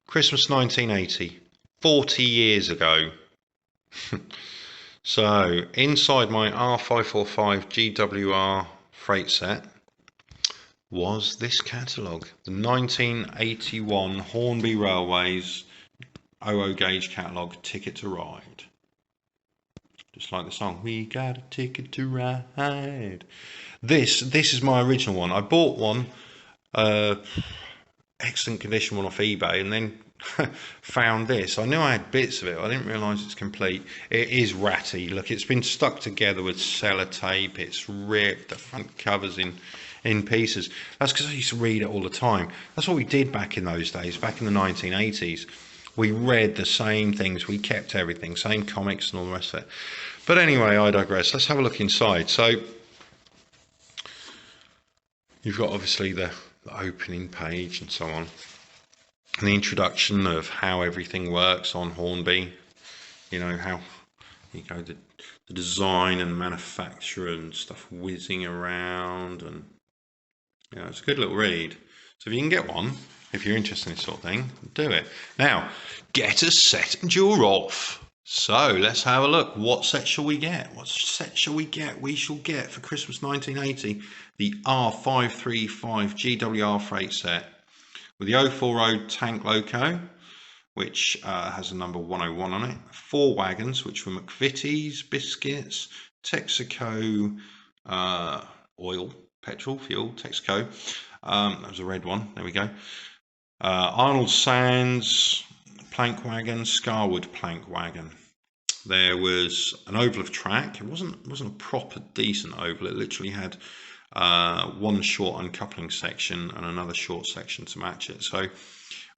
Christmas 1980, 40 years ago. So, inside my R545 GWR freight set was this catalogue, the 1981 Hornby Railways 00 gauge catalogue, Ticket to Ride. Just like the song, we got a ticket to ride. This is my original one. I bought one, excellent condition one off eBay, and then found this. I knew I had bits of it. I didn't realise it's complete. It is ratty. Look, it's been stuck together with sellotape. It's ripped. The front cover's in pieces. That's because I used to read it all the time. That's what we did back in those days, back in the 1980s. We read the same things. We kept everything, same comics and all the rest of it. But anyway, I digress. Let's have a look inside. So you've got obviously the opening page and so on. And the introduction of how everything works on Hornby, you know, how you go the design and manufacture and stuff whizzing around, and you know, it's a good little read. So if you can get one, if you're interested in this sort of thing, do it. Now, get a set and you're off. So let's have a look. What set shall we get? What set shall we get? We shall get for Christmas 1980 the R535 GWR freight set with the 040 tank loco, which has a number 101 on it. 4 wagons, which were McVitie's, biscuits, Texaco, oil, petrol, fuel, Texaco. That was a red one. There we go. Arnold Sands plank wagon, Scarwood plank wagon. There was an oval of track. It wasn't a proper decent oval. It literally had one short uncoupling section and another short section to match it. So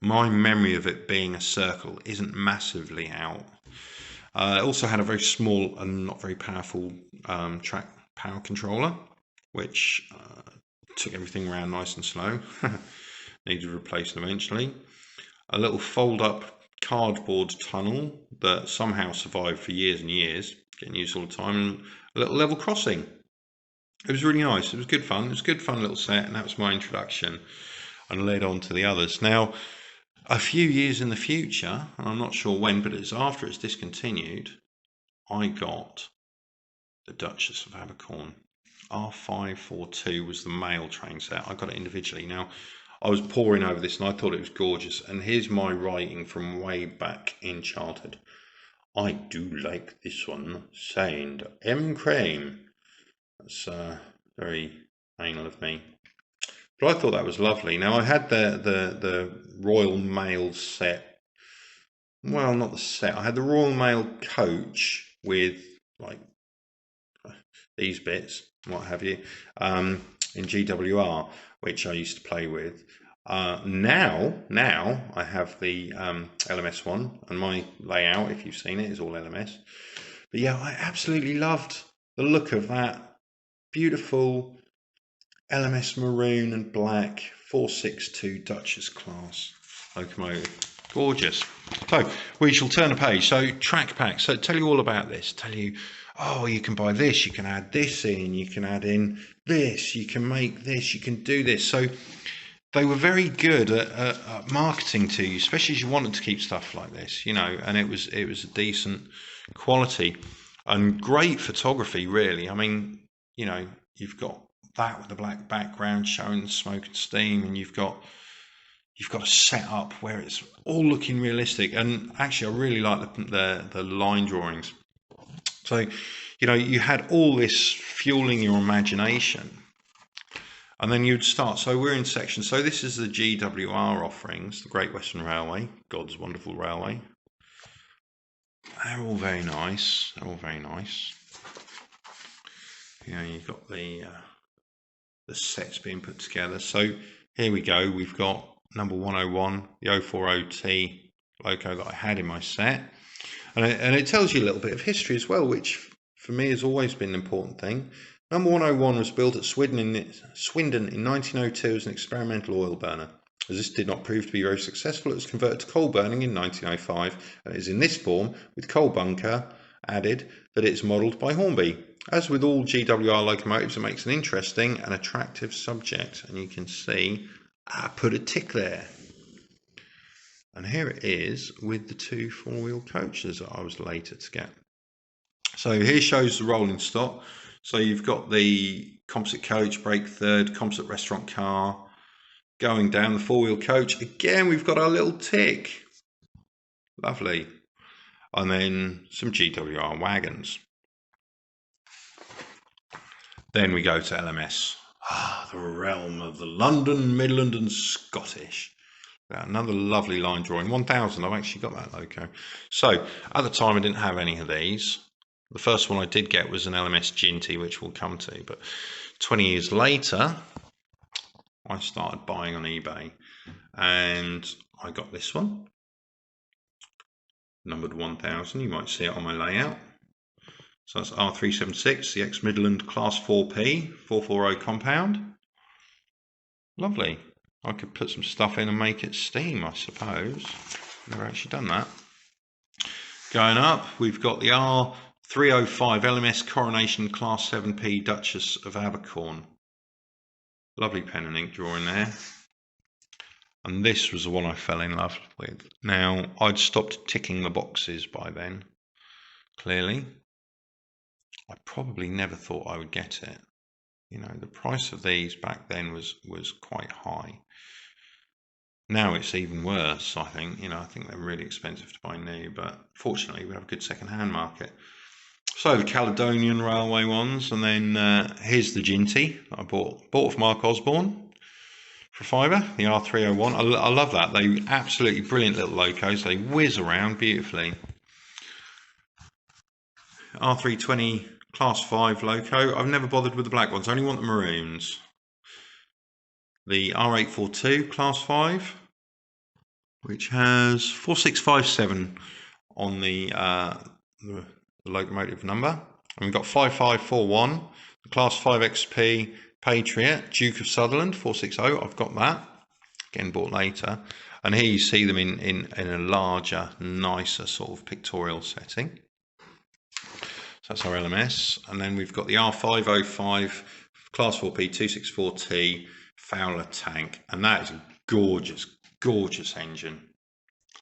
my memory of it being a circle isn't massively out. It also had a very small and not very powerful track power controller, which took everything around nice and slow. Needed replaced eventually. A little fold-up cardboard tunnel that somehow survived for years and years, getting used all the time, and a little level crossing. It was really nice. It was good fun. It was a good fun little set, and that was my introduction, and led on to the others. Now, a few years in the future, and I'm not sure when, but it's after it's discontinued, I got the Duchess of Abercorn. R542 was the mail train set. I got it individually. Now, I was poring over this and I thought it was gorgeous. And here's my writing from way back in childhood. I do like this one, signed M. Crane. That's very anal of me. But I thought that was lovely. Now, I had the Royal Mail set. Well, not the set. I had the Royal Mail coach with like these bits, what have you, in GWR, which I used to play with. Now I have the LMS one, and my layout, if you've seen it, is all LMS. But yeah, I absolutely loved the look of that beautiful LMS maroon and black 462 Duchess class locomotive. Gorgeous. So we shall turn a page. So track packs. So tell you all about this. Tell you, oh, you can buy this, you can add this in, you can add in this, you can make this, you can do this. So they were very good at marketing to you, especially as you wanted to keep stuff like this, you know, and it was a decent quality and great photography, really. I mean, you know, you've got that with the black background showing the smoke and steam, and you've got a setup where it's all looking realistic. And actually, I really like the line drawings. So, you know, you had all this fueling your imagination. And then you'd start. So we're in section. So this is the GWR offerings, the Great Western Railway, God's wonderful railway. They're all very nice. They're all very nice. You know, you've got the sets being put together. So here we go. We've got number 101, the 040T loco that I had in my set. And it tells you a little bit of history as well, which for me has always been an important thing. Number 101 was built at Swindon in 1902 as an experimental oil burner. As this did not prove to be very successful, it was converted to coal burning in 1905, and it is in this form, with coal bunker added, that it is modelled by Hornby. As with all GWR locomotives, it makes an interesting and attractive subject, and you can see I put a tick there. And here it is with the 2 4-wheel coaches that I was later to get. So here shows the rolling stock. So you've got the composite coach, brake third, composite restaurant car. Going down the 4-wheel coach, again we've got our little tick. Lovely. And then some GWR wagons. Then we go to LMS. The realm of the London, Midland and Scottish. Another lovely line drawing. 1000, I've actually got that loco. So at the time I didn't have any of these. The first one I did get was an LMS Jinty, which we'll come to. But 20 years later, I started buying on eBay. And I got this one. Numbered 1000. You might see it on my layout. So that's R376, the ex-Midland Class 4P, 440 compound. Lovely. I could put some stuff in and make it steam, I suppose. Never actually done that. Going up, we've got the R055 LMS Coronation Class 7P Duchess of Abercorn. Lovely pen and ink drawing there. And this was the one I fell in love with. Now, I'd stopped ticking the boxes by then, clearly. I probably never thought I would get it. You know, the price of these back then was quite high. Now it's even worse, I think. You know, I think they're really expensive to buy new, but fortunately we have a good second-hand market. So the Caledonian Railway ones, and then here's the Jinty that I bought from Mark Osborne for fibre, the R301. I love that. They're absolutely brilliant little locos. They whiz around beautifully. R320 Class 5 loco. I've never bothered with the black ones. I only want the maroons. The R842 Class 5, which has 4657 on the locomotive number. And we've got 5541, the Class 5 XP Patriot, Duke of Sutherland, 460. I've got that. Again, bought later. And here you see them in a larger, nicer sort of pictorial setting. So that's our LMS. And then we've got the R505 Class 4P 264T Fowler Tank. And that is a gorgeous, gorgeous engine.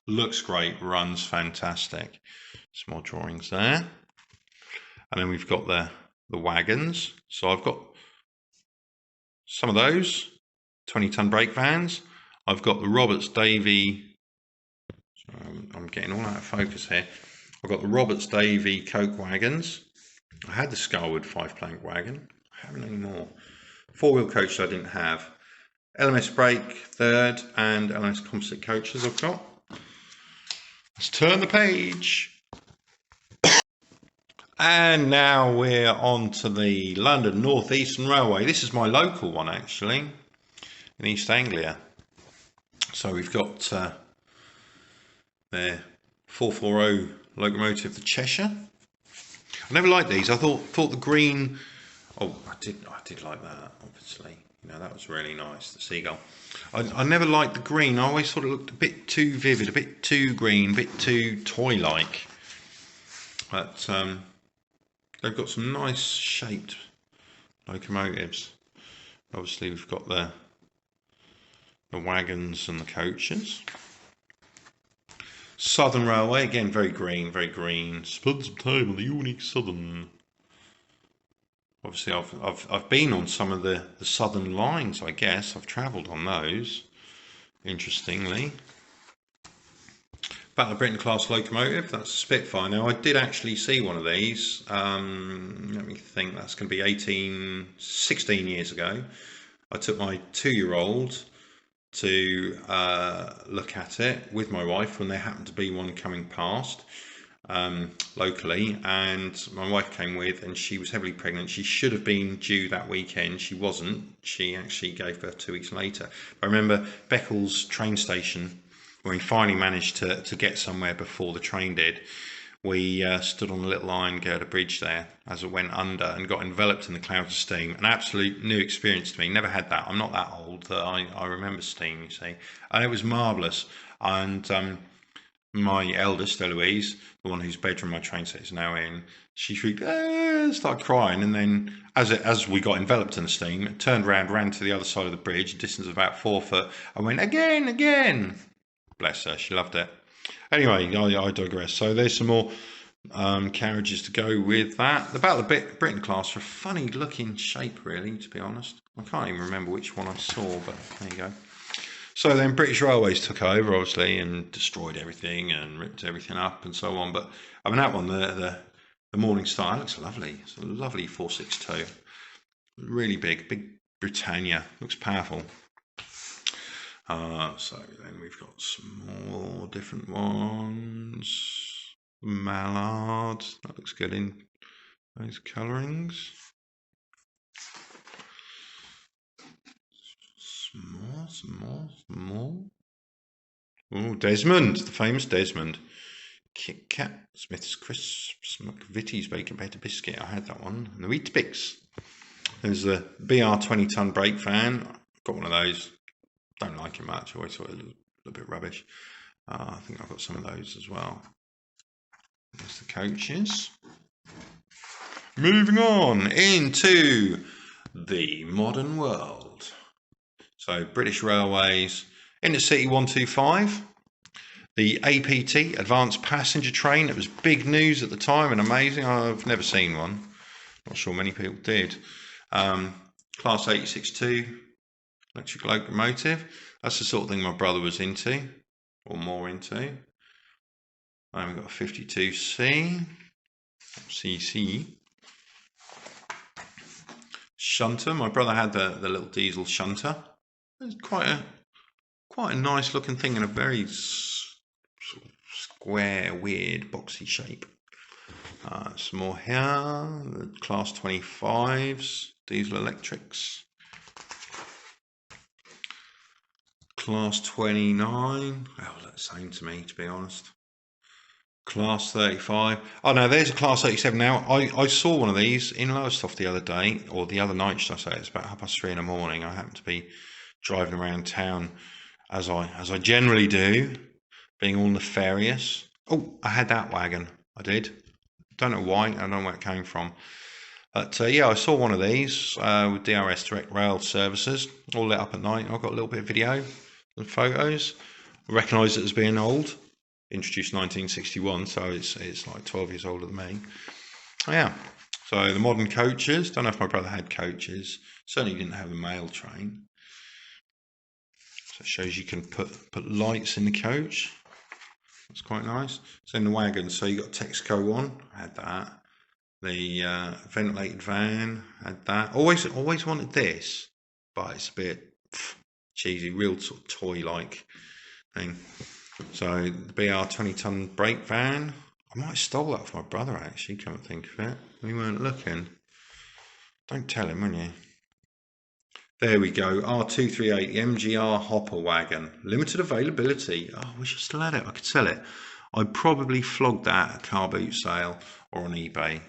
Looks great, runs fantastic. Some more drawings there. And then we've got the wagons. So I've got some of those 20-ton brake vans. I've got the Roberts Davy. I'm getting all out of focus here. I've got the Roberts Davy Coke wagons. I had the Scarwood 5-plank wagon. I haven't anymore. 4-wheel coach I didn't have. LMS brake third and LMS composite coaches I've got. Let's turn the page. And now we're on to the London North Eastern Railway. This is my local one actually, in East Anglia. So we've got their 440 locomotive, the Cheshire. I never liked these. I thought the green. Oh, I did like that. Obviously, you know, that was really nice. The seagull. I never liked the green. I always thought it looked a bit too vivid, a bit too green, a bit too toy-like. But they've got some nice shaped locomotives. Obviously, we've got the wagons and the coaches. Southern Railway, again, very green, very green. Spend some time on the unique Southern. Obviously, I've been on some of the Southern lines, I guess. I've travelled on those, interestingly. Battle of Britain class locomotive, that's a Spitfire. Now, I did actually see one of these. Let me think, that's going to be 16 years ago. I took my 2-year-old to look at it with my wife when there happened to be one coming past locally, and my wife came with, and she was heavily pregnant. She should have been due that weekend. She wasn't. She actually gave birth 2 weeks later. I remember Beccles train station, when we finally managed to get somewhere before the train did. We stood on a little iron girder bridge there as it went under and got enveloped in the clouds of steam. An absolute new experience to me. Never had that. I'm not that old that I remember steam, you see. And it was marvellous. And my eldest, Eloise, the one whose bedroom my train set is now in, she shrieked, started crying. And then as we got enveloped in the steam, it turned around, ran to the other side of the bridge, a distance of about 4 foot, and went, again. bless her, she loved it. Anyway, I digress. So there's some more carriages to go with that. About the Britain class are a funny looking shape, really, to be honest. I can't even remember which one I saw, but there you go. So then British Railways took over, obviously, and destroyed everything and ripped everything up and so on. But I mean, that one, the Morning Star, looks lovely. It's a lovely 462. Really big Britannia. Looks powerful. So then we've got some more different ones. Mallard, that looks good in those colourings. Some more. Oh, Desmond, the famous Desmond. Kit Kat, Smith's Crisps, McVitie's Bacon Beta Biscuit. I had that one. And the Wheat Bix. There's a BR 20-ton brake fan. Got one of those. Don't like it much. I always thought it was a little bit rubbish. I think I've got some of those as well. There's the coaches. Moving on into the modern world. So British Railways, Intercity 125, the APT, Advanced Passenger Train. It was big news at the time and amazing. I've never seen one. Not sure many people did. Class 862, electric locomotive. That's the sort of thing my brother was into, or more into. And we've got a 52C, CC. Shunter. My brother had the little diesel shunter. It's quite a nice looking thing in a very sort of square, weird, boxy shape. Some more here. The Class 25s, diesel electrics. Class 29. Oh, that's the same to me, to be honest. Class 35. Oh no, there's a Class 87 now. I saw one of these in Lowestoft the other day, or the other night, should I say. It's about 3:30 in the morning. I happened to be driving around town, as I generally do, being all nefarious. Oh, I had that wagon. I did. Don't know why. I don't know where it came from. But yeah, I saw one of these with DRS Direct Rail services, all lit up at night. I've got a little bit of video and photos. I recognise it as being old. Introduced 1961, so it's like 12 years older than me. Oh, yeah, so the modern coaches. Don't know if my brother had coaches. Certainly didn't have a mail train. So it shows you can put lights in the coach. That's quite nice. So in the wagon, so you got Texaco one. I had that. The ventilated van, had that. Always wanted this, but it's a bit cheesy, real sort of toy-like thing. So the BR 20-ton brake van. I might have stole that off my brother, actually, come and think of it. We weren't looking. Don't tell him, won't you? There we go. R238, the MGR hopper wagon. Limited availability. Oh, I wish I still had it. I could sell it. I probably flogged that at a car boot sale or on eBay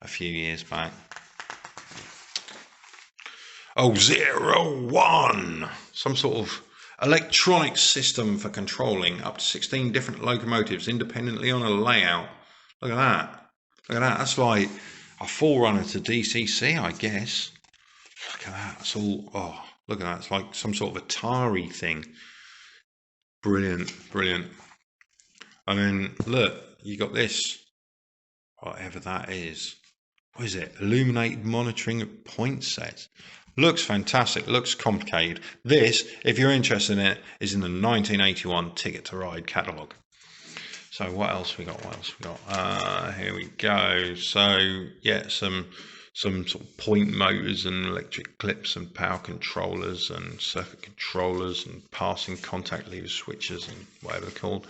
a few years back. Oh, 01. Some sort of electronic system for controlling up to 16 different locomotives independently on a layout. Look at that. Look at that. That's like a forerunner to DCC, I guess. Look at that. It's all, oh, look at that. It's like some sort of Atari thing. Brilliant, brilliant. And then, look, you got this. Whatever that is. What is it? Illuminated monitoring of point sets. Looks fantastic, looks complicated. This, if you're interested in it, is in the 1981 Ticket to Ride catalogue. So what else we got? Here we go. So yeah, some sort of point motors and electric clips and power controllers and circuit controllers and passing contact lever switches and whatever they're called.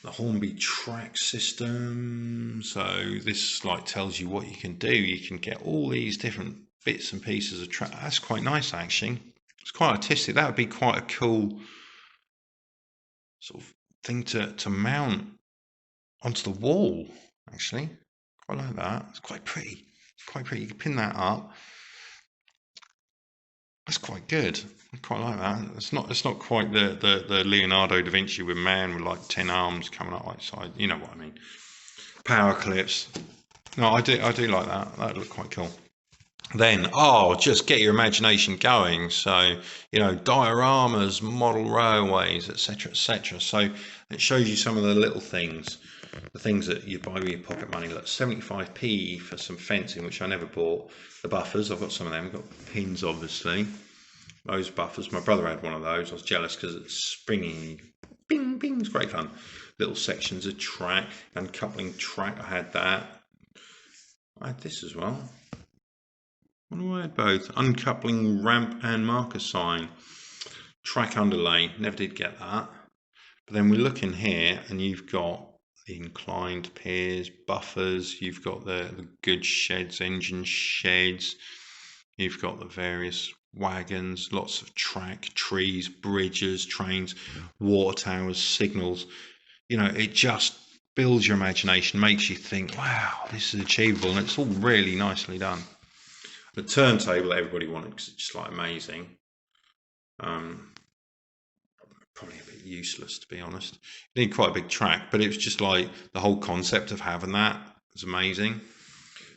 The Hornby track system. So this like tells you what you can do. You can get all these different bits and pieces of track. That's quite nice, actually. It's quite artistic. That would be quite a cool sort of thing to mount onto the wall, actually. Quite like that. It's quite pretty. It's quite pretty. You can pin that up. That's quite good. I quite like that. It's not quite the Leonardo da Vinci with man with like 10 arms coming up like side. You know what I mean. Power clips. No, I do like that. That looked quite cool. Then, oh, just get your imagination going. So, you know, dioramas, model railways, etc., etc. So it shows you some of the little things, the things that you buy with your pocket money. Look, 75p for some fencing, which I never bought. The buffers, I've got some of them. I've got pins, obviously. Those buffers. My brother had one of those. I was jealous because it's springy. Bing, bing. It's great fun. Little sections of track, uncoupling track. I had that. I had this as well. What do I had both? Uncoupling ramp and marker sign. Track underlay. Never did get that. But then we look in here and you've got the inclined piers, buffers. You've got the goods sheds, engine sheds. You've got the various wagons, lots of track, trees, bridges, trains, water towers, signals. You know, it just builds your imagination, makes you think, wow, this is achievable, and it's all really nicely done. The turntable that everybody wanted because it's just like amazing. Probably a bit useless, to be honest. You need quite a big track, but it was just like the whole concept of having that was amazing.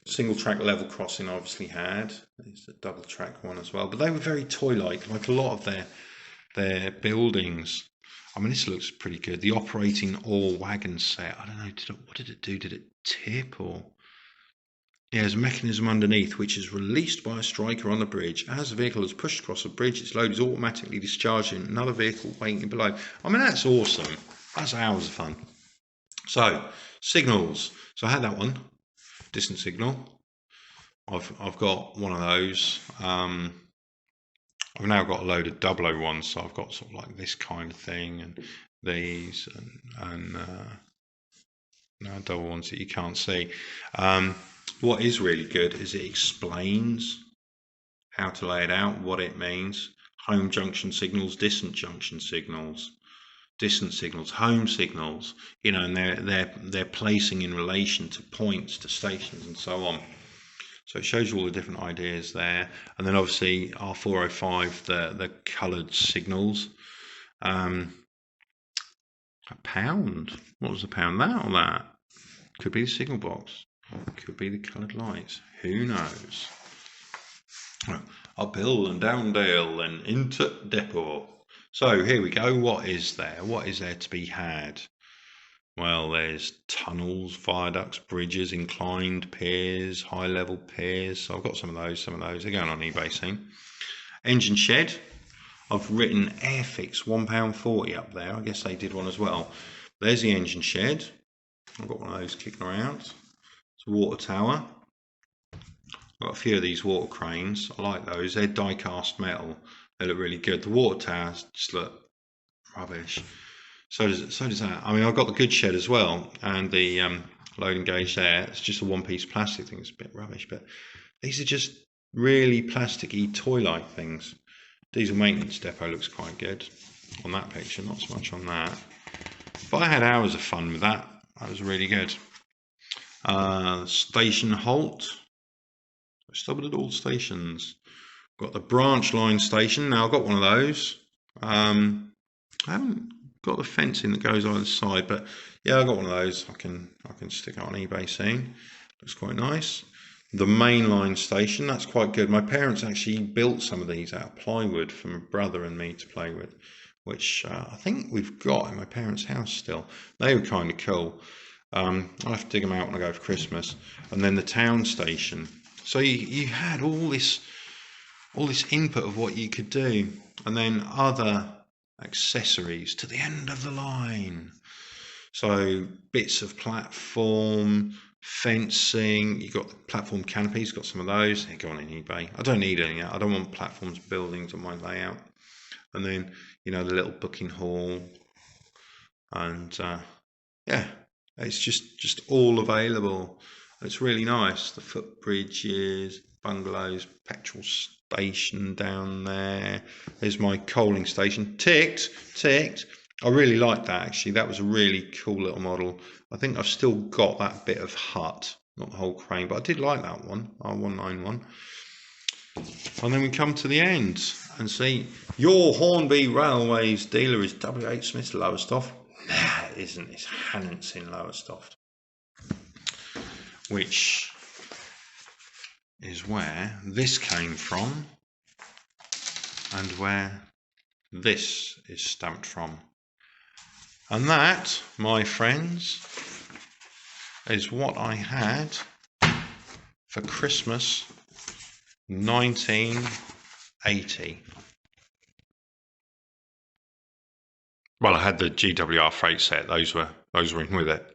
Single track level crossing obviously had. There's a double track one as well, but they were very toy-like a lot of their buildings. I mean, this looks pretty good. The operating all wagon set. I don't know, what did it do? Did it tip or? Yeah, there's a mechanism underneath which is released by a striker on the bridge. As the vehicle is pushed across the bridge, its load is automatically discharged in another vehicle waiting below. I mean, that's awesome. That's hours of fun. So, signals. So I had that one, distant signal. I've got one of those. I've now got a load of 001s, so I've got sort of like this kind of thing, and these, and no, double ones that you can't see. What is really good is it explains how to lay it out, what it means. Home junction signals, distant junction signals, distant signals, home signals, you know, and they're placing in relation to points, to stations, and so on. So it shows you all the different ideas there. And then obviously R055, the coloured signals. A pound. What was the pound? That or that? Could be the signal box. Could be the coloured lights. Who knows? Uphill and down dale and into depot. So here we go. What is there? What is there to be had? Well, there's tunnels, viaducts, bridges, inclined piers, high level piers. So I've got some of those. They're going on eBay soon. Engine shed. I've written airfix £1.40 up there. I guess they did one as well. There's the engine shed. I've got one of those kicking around. It's a water tower. I've got a few of these water cranes. I like those. They're die cast metal. They look really good. The water towers just look rubbish. So does that. I mean, I've got the goods shed as well, and the loading gauge there. It's just a one-piece plastic thing. It's a bit rubbish, but these are just really plasticky, toy-like things. Diesel maintenance depot looks quite good on that picture, not so much on that. But I had hours of fun with that. That was really good. Station halt. Stubborn at all stations. Got the branch line station. Now I've got one of those. I haven't got the fencing that goes either side, but yeah, I got one of those. I can stick it on eBay soon. Looks quite nice. The mainline station, that's quite good. My parents actually built some of these out of plywood for my brother and me to play with, which I think we've got in my parents' house still. They were kind of cool. I'll have to dig them out when I go for Christmas. And then the town station. So you had all this input of what you could do, and then other accessories to the end of the line. So bits of platform, fencing. You got the platform canopies. Got some of those. They go on eBay. I don't need any. I don't want platforms, buildings on my layout. And then the little booking hall, and yeah, it's just all available. It's really nice. The footbridges, bungalows, petrol station down there. There's my coaling station. Ticked. I really like that, actually. That was a really cool little model. I think I've still got that bit of hut, not the whole crane, but I did like that one, R191. And then we come to the end and see your Hornby Railways dealer is W.H. Smith's Lowestoft. Nah, it isn't. It's Hannants in Lowestoft, which is where this came from and where this is stamped from. And that, my friends, is what I had for Christmas 1980. Well, I had the GWR freight set. Those were in with it.